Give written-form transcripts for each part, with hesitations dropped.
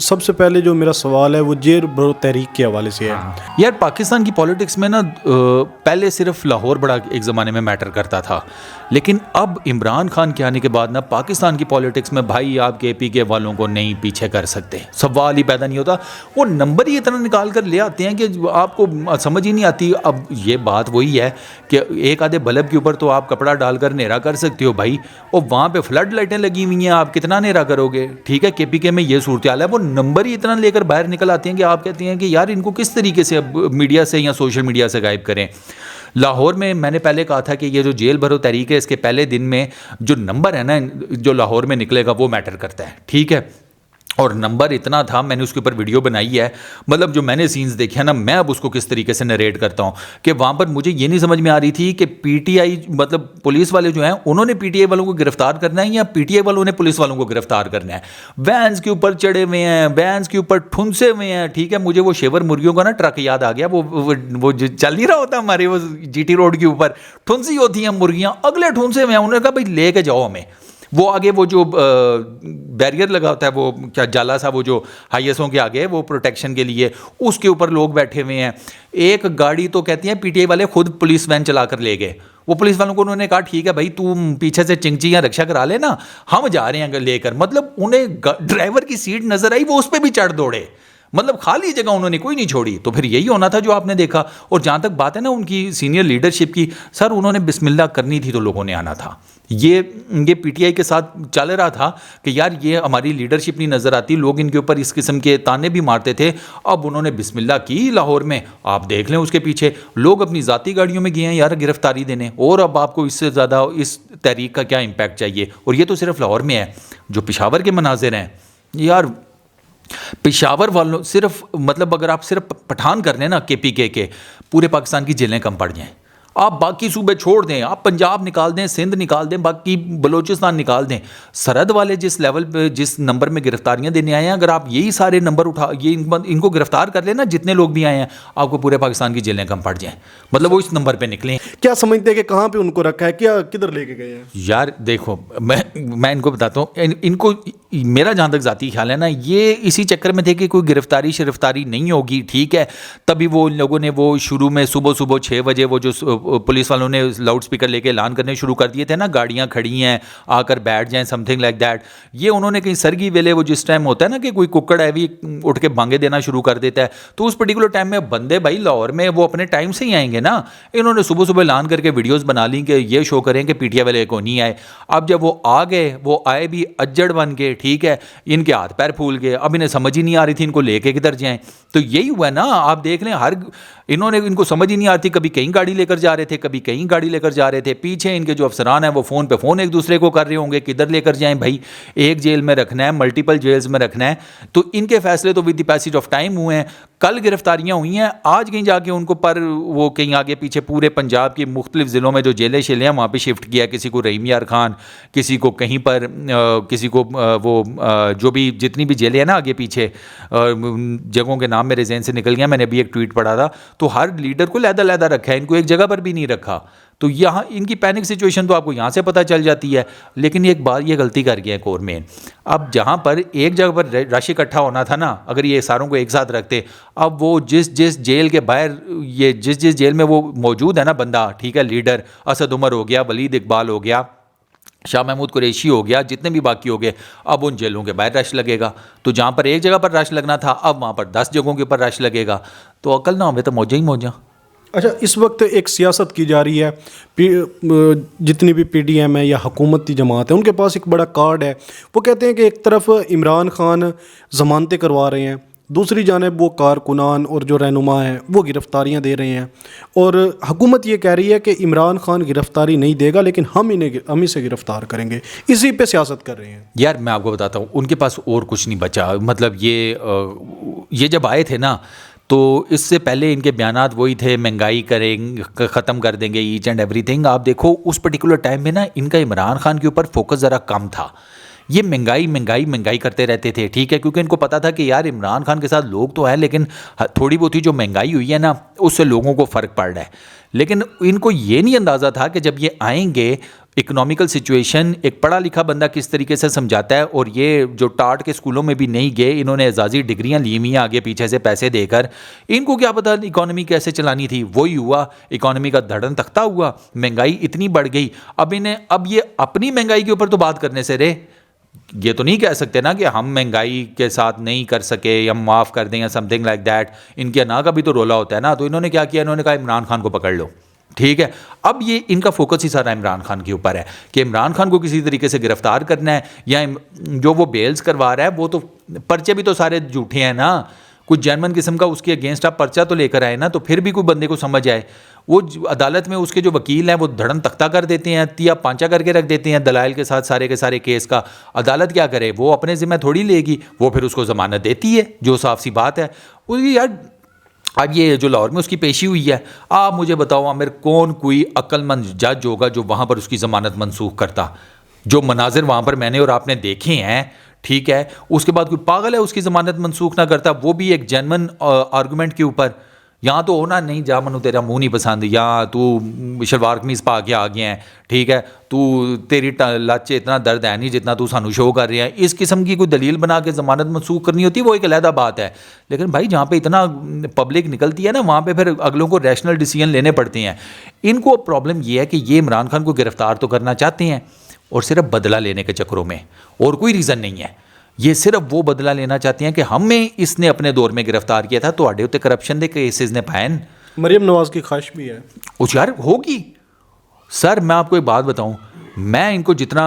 सबसे पहले जो मेरा सवाल है वो जेल भरो तहरीक के हवाले से है। यार पाकिस्तान की पॉलिटिक्स में ना पहले सिर्फ लाहौर बड़ा एक ज़माने में मैटर करता था, लेकिन अब इमरान खान के आने के बाद ना पाकिस्तान की पॉलिटिक्स में भाई आप केपी के वालों को नहीं पीछे कर सकते, सवाल ही पैदा नहीं होता। वो नंबर ही इतना निकाल कर ले आते हैं कि आपको समझ ही नहीं आती। अब ये बात वही है कि एक आधे बल्ब के ऊपर तो आप कपड़ा डालकर नेरा कर सकते हो भाई, और वहाँ पे फ्लड लाइटें लगी हुई हैं, आप कितना नेरा करोगे? ठीक है, केपी के में ये सूरत हाल है। वो नंबर ही इतना लेकर बाहर निकल आते हैं कि आप कहते हैं कि यार इनको किस तरीके से अब मीडिया से या सोशल मीडिया से गायब करें। लाहौर में मैंने पहले कहा था कि ये जो जेल भरो तहरीक है, इसके पहले दिन में जो नंबर है ना जो लाहौर में निकलेगा वो मैटर करता है, ठीक है। और नंबर इतना था, मैंने उसके ऊपर वीडियो बनाई है, मतलब जो मैंने सीन्स देखे हैं ना, मैं अब उसको किस तरीके से नरेट करता हूँ कि वहाँ पर मुझे ये नहीं समझ में आ रही थी कि पीटीआई मतलब पुलिस वाले जो हैं उन्होंने पीटीआई वालों को गिरफ्तार करना है या पीटीआई वालों ने पुलिस वालों को गिरफ्तार करना है। वैन्स के ऊपर चढ़े हुए हैं, वैन्स के ऊपर ठुनसे हुए हैं, ठीक है। मुझे वो शेवर मुर्गियों का ना ट्रक याद आ गया, वो जो चल नहीं रहा होता हमारे वो जीटी रोड के ऊपर ठुनसी होती हैं मुर्गियाँ, अगले ठुनसे हुए हैं। उन्होंने कहा भाई लेके जाओ हमें। वो आगे वो जो बैरियर लगा होता है, वो क्या जाला सा, वो जो हाईएसओं के आगे वो प्रोटेक्शन के लिए, उसके ऊपर लोग बैठे हुए हैं। एक गाड़ी तो कहती है पीटीआई वाले खुद पुलिस वैन चला कर ले गए। वो पुलिस वालों को उन्होंने कहा ठीक है भाई तू पीछे से चिंची या रक्षा करा लेना, हम जा रहे हैं लेकर। मतलब उन्हें ड्राइवर की सीट नजर आई, वो उस पर भी चढ़ दौड़े, मतलब खाली जगह उन्होंने कोई नहीं छोड़ी। तो फिर यही होना था जो आपने देखा। और जहाँ तक बात है ना उनकी सीनियर लीडरशिप की, सर उन्होंने बिस्मिल्लाह करनी थी तो लोगों ने आना था। ये पीटीआई के साथ चल रहा था कि यार ये हमारी लीडरशिप नहीं नज़र आती, लोग इनके ऊपर इस किस्म के ताने भी मारते थे। अब उन्होंने बिस्मिल्लाह की लाहौर में, आप देख लें उसके पीछे लोग अपनी ज़ाती गाड़ियों में गए हैं यार गिरफ्तारी देने। और अब आपको इससे ज़्यादा इस तहरीक का क्या इम्पैक्ट चाहिए? और ये तो सिर्फ लाहौर में है, जो पेशावर के मनाजिर हैं यार, पेशावर वालों सिर्फ मतलब अगर आप सिर्फ पठान कर लें ना केपी के पूरे पाकिस्तान की जेलें कम पड़ जाएं। आप बाकी सूबे छोड़ दें, आप पंजाब निकाल दें, सिंध निकाल दें, बाकी बलूचिस्तान निकाल दें, सरहद वाले जिस लेवल पे जिस नंबर में गिरफ्तारियां देने आए हैं, अगर आप यही सारे नंबर उठा ये इनको गिरफ्तार कर लेना, जितने लोग भी आए हैं, आपको पूरे पाकिस्तान की जेलें कम पड़ जाएं। मतलब वो इस नंबर पे निकलें। क्या समझते हैं कि कहाँ पे उनको रखा है, क्या किधर लेके गए हैं? यार देखो मैं इनको बताता हूँ, इनको मेरा जहाँ तक ज़ाती ख्याल है ना, ये इसी चक्कर में थे कि कोई गिरफ्तारी नहीं होगी, ठीक है। तभी वो लोगों ने वो शुरू में सुबह 6 बजे वो जो पुलिस वालों ने लाउड स्पीकर लेके ऐलान करने शुरू कर दिए थे ना, गाड़ियां खड़ी हैं आकर बैठ जाएं, समथिंग लाइक दैट। ये उन्होंने कहीं सरगी वेले, वो जिस टाइम होता है ना कि कोई कुक्कड़ है भी उठ के भांगे देना शुरू कर देता है, तो उस पर्टिकुलर टाइम में बंदे भाई लाहौर में वो अपने टाइम से ही आएंगे ना। इन्होंने सुबह ऐलान करके वीडियोज़ बना ली कि ये शो करें कि पीटीआई वाले को नहीं आए। अब जब वो आ गए, वो आए भी अज्जड़ बन के, ठीक है, इनके हाथ पैर फूल गए। अब इन्हें समझ ही नहीं आ रही थी इनको लेके किधर जाएं। तो यही हुआ ना, आप देख लें, इनको समझ ही नहीं आती, कभी कहीं गाड़ी लेकर जा रहे थे, कभी कहीं गाड़ी लेकर जा रहे थे। पीछे इनके जो अफसरान हैं वो फ़ोन पे फ़ोन एक दूसरे को कर रहे होंगे, किधर लेकर जाएं भाई, एक जेल में रखना है, मल्टीपल जेल्स में रखना है। तो इनके फैसले तो with the passage of time हुए हैं। कल गिरफ्तारियां हुई हैं, आज कहीं जाके उनको पर वो कहीं आगे पीछे पूरे पंजाब की मुख्तलिफ ज़िलों में जो जेलें शेलें हैं वहाँ पर शिफ्ट किया। किसी को रहीम यार खान, किसी को कहीं पर, किसी को वो जो भी जितनी भी जेलें हैं ना आगे पीछे, जगहों के नाम मेरे जहन से निकल गया, मैंने अभी एक ट्वीट पढ़ा था। तो हर लीडर को लहदा रखा है, इनको एक जगह पर भी नहीं रखा। तो यहाँ इनकी पैनिक सिचुएशन तो आपको यहाँ से पता चल जाती है। लेकिन एक बार ये गलती कर गया है कोर में, अब जहाँ पर एक जगह पर रश इकट्ठा होना था ना, अगर ये सारों को एक साथ रखते, अब वो जिस जेल के बाहर, ये जिस जेल में वो मौजूद है ना बंदा, ठीक है, लीडर असद उमर हो गया, वलीद इकबाल हो गया, शाह महमूद कुरैशी हो गया, जितने भी बाकी हो गए, अब उन जेलों के बाहर रश लगेगा। तो जहाँ पर एक जगह पर रश लगना था, अब वहाँ पर 10 जगहों के ऊपर रश लगेगा। तो अकल ना हो तो मौजा ही मौजा। अच्छा, इस वक्त एक सियासत की जा रही है, जितनी भी पीडीएम है या हुकूमती जमात है, उनके पास एक बड़ा कार्ड है। वो कहते हैं कि एक तरफ इमरान खान ज़मानतें करवा रहे हैं, दूसरी जानिब वो कारकुनान और जो रहनुमा हैं वो गिरफ्तारियां दे रहे हैं, और हुकूमत ये कह रही है कि इमरान खान गिरफ्तारी नहीं देगा लेकिन हम इसे गिरफ्तार करेंगे। इसी पे सियासत कर रहे हैं। यार मैं आपको बताता हूँ, उनके पास और कुछ नहीं बचा। मतलब ये जब आए थे ना, तो इससे पहले इनके बयानात वही थे, महंगाई करेंगे, ख़त्म कर देंगे ईच एंड एवरीथिंग। आप देखो उस पर्टिकुलर टाइम में ना इनका इमरान खान के ऊपर फोकस ज़रा कम था। ये महंगाई करते रहते थे, ठीक है, क्योंकि इनको पता था कि यार इमरान खान के साथ लोग तो हैं, लेकिन थोड़ी बहुत ही जो महंगाई हुई है ना उससे लोगों को फ़र्क पड़ रहा है। लेकिन इनको ये नहीं अंदाज़ा था कि जब ये आएंगे इकोनॉमिकल सिचुएशन एक पढ़ा लिखा बंदा किस तरीके से समझाता है, और ये जो टाट के स्कूलों में भी नहीं गए, इन्होंने एजाजी डिग्रियां ली हुई हैं आगे पीछे से पैसे देकर, इनको क्या पता इकोनॉमी कैसे चलानी थी। वही हुआ, इकोनॉमी का धड़न तख्ता हुआ, महंगाई इतनी बढ़ गई। अब ये अपनी महंगाई के ऊपर तो बात करने से रे, ये तो नहीं कह सकते ना कि हम महंगाई के साथ नहीं कर सके या माफ़ कर दें या समथिंग लाइक दैट। इनके ना का भी तो रोला होता है ना। तो इन्होंने क्या किया, इन्होंने कहा इमरान खान को पकड़ लो, ठीक है। अब ये इनका फोकस ही सारा इमरान खान के ऊपर है कि इमरान खान को किसी तरीके से गिरफ्तार करना है, या जो वो बेल्स करवा रहा है वो तो पर्चे भी तो सारे झूठे हैं ना। कुछ जेनवन किस्म का उसके अगेंस्ट आप पर्चा तो लेकर आए ना, तो फिर भी कोई बंदे को समझ आए। वो अदालत में उसके जो वकील हैं वो धड़न तख्ता कर देते हैं, तिया पांचा करके रख देते हैं दलाइल के साथ सारे के सारे केस का। अदालत क्या करे, वो अपने ज़िम्मे थोड़ी लेगी, वो फिर उसको ज़मानत देती है, जो साफ सी बात है। यार आज ये जो लाहौर में उसकी पेशी हुई है, आप मुझे बताओ आमिर, कौन कोई अक्लमंद जज होगा जो वहाँ पर उसकी ज़मानत मनसूख करता? जो मनाजिर वहाँ पर मैंने और आपने देखे हैं, ठीक है, उसके बाद कोई पागल है उसकी ज़मानत मनसूख ना करता, वो भी एक जेन्युइन आर्गूमेंट के ऊपर। यहाँ तो होना नहीं, जा मनु तेरा मुंह नहीं पसंद, या तू शलवार कमीज़ पा के आ गया है, ठीक है, तू तेरी लाचे इतना दर्द है नहीं जितना तू सानू शो कर रहा है। इस किस्म की कोई दलील बना के ज़मानत मनसूख करनी होती है, वो एक अलहदा बात है। लेकिन भाई जहाँ पे इतना पब्लिक निकलती है ना, वहाँ पे फिर अगलों को रैशनल डिसीजन लेने पड़ते हैं। इनको प्रॉब्लम ये है कि ये इमरान खान को गिरफ्तार तो करना चाहते हैं, और सिर्फ बदला लेने के चक्करों में, और कोई रीज़न नहीं है। ये सिर्फ वो बदला लेना चाहते हैं कि हमें इसने अपने दौर में गिरफ्तार किया था, तो आड़े उत्ते करप्शन के केसेस ने पाए। मरियम नवाज की ख्वाहिश भी है उस यार होगी। सर मैं आपको एक बात बताऊं, मैं इनको जितना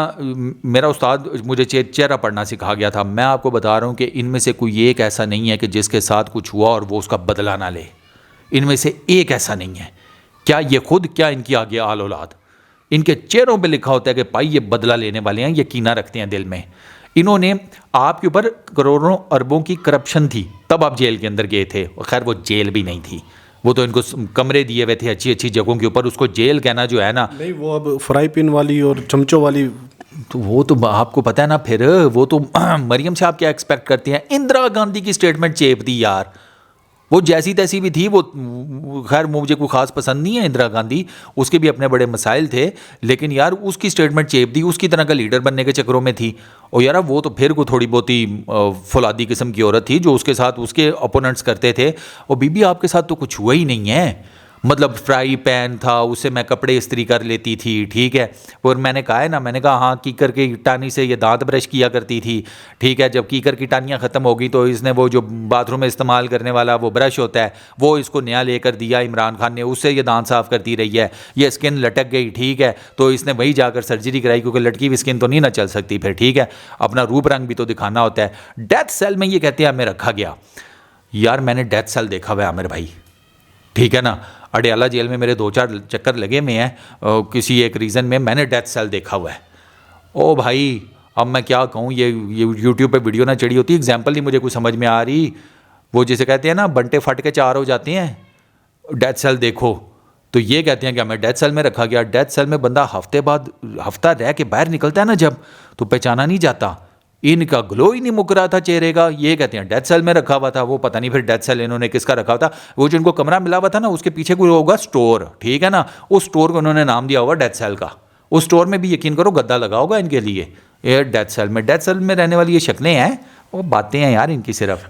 मेरा उस्ताद मुझे चेहरा पढ़ना सिखा गया था, मैं आपको बता रहा हूं कि इनमें से कोई एक ऐसा नहीं है कि जिसके साथ कुछ हुआ और वो उसका बदला ना ले। इनमें से एक ऐसा नहीं है। क्या ये खुद, क्या इनकी आगे आल औलाद, इनके चेहरों पे लिखा होता है कि भाई ये बदला लेने वाले हैं, ये कीना रखते हैं दिल में। इन्होंने आपके ऊपर करोड़ों अरबों की करप्शन थी, तब आप जेल के अंदर गए थे। खैर वो जेल भी नहीं थी, वो तो इनको कमरे दिए हुए थे अच्छी अच्छी जगहों के ऊपर। उसको जेल कहना जो है ना, नहीं, वो अब फ्राई पैन वाली और चमचों वाली, तो वो तो आपको पता है ना। फिर वो तो मरियम से आप क्या एक्सपेक्ट करते हैं? इंदिरा गांधी की स्टेटमेंट चेप दी यार, वो जैसी तैसी भी थी। वो खैर मुझे कोई ख़ास पसंद नहीं है इंदिरा गांधी, उसके भी अपने बड़े मसाइल थे, लेकिन यार उसकी स्टेटमेंट चेप दी, उसकी तरह का लीडर बनने के चक्करों में थी। और यार वो तो फिर को थोड़ी बहुत ही फौलादी किस्म की औरत थी जो उसके साथ उसके अपोनेंट्स करते थे। और बीबी आपके साथ तो कुछ हुआ ही नहीं है, मतलब फ्राई पैन था, उससे मैं कपड़े इस्त्री कर लेती थी, ठीक है। और मैंने कहा है ना, मैंने कहा हाँ, कीकर की टानी से ये दांत ब्रश किया करती थी, ठीक है। जब कीकर की टानियाँ ख़त्म हो गई तो इसने वो जो बाथरूम में इस्तेमाल करने वाला वो ब्रश होता है, वो इसको नया लेकर दिया इमरान खान ने, उससे ये दांत साफ़ करती रही है। ये स्किन लटक गई, ठीक है, तो इसने वही जाकर सर्जरी कराई, क्योंकि लटकी हुई स्किन तो नहीं ना चल सकती फिर, ठीक है। अपना रूप रंग भी तो दिखाना होता है। डेथ सेल में ये कहते हैं हमें रखा गया। यार मैंने डेथ सेल देखा हुआ है आमिर भाई, ठीक है ना। अडयाला जेल में मेरे 2-4 चक्कर लगे में हैं, किसी एक रीज़न में मैंने डेथ सेल देखा हुआ है। ओ भाई अब मैं क्या कहूँ, ये यूट्यूब पे वीडियो ना चढ़ी होती, एग्जाम्पल ही मुझे कुछ समझ में आ रही। वो जिसे कहते हैं ना बंटे फट के 4 हो जाते हैं, डेथ सेल देखो, तो ये कहते हैं कि हमें डेथ सेल में रखा गया। डेथ सेल में बंदा हफ्ता रह के बाहर निकलता है ना जब, तो पहचाना नहीं जाता। इनका ग्लो ही नहीं मुक रहा था चेहरे का, ये कहते हैं डेथ सेल में रखा हुआ था। वो पता नहीं फिर डेथ सेल इन्होंने किसका रखा हुआ था। वो जो इनको कमरा मिला हुआ था ना, उसके पीछे कोई होगा स्टोर, ठीक है ना, उस स्टोर को उन्होंने नाम दिया होगा डेथ सेल का। उस स्टोर में भी यकीन करो गद्दा लगा होगा इनके लिए। ये डेथ सेल में रहने वाली ये शक्लें हैं, वो बातें हैं यार इनकी सिर्फ।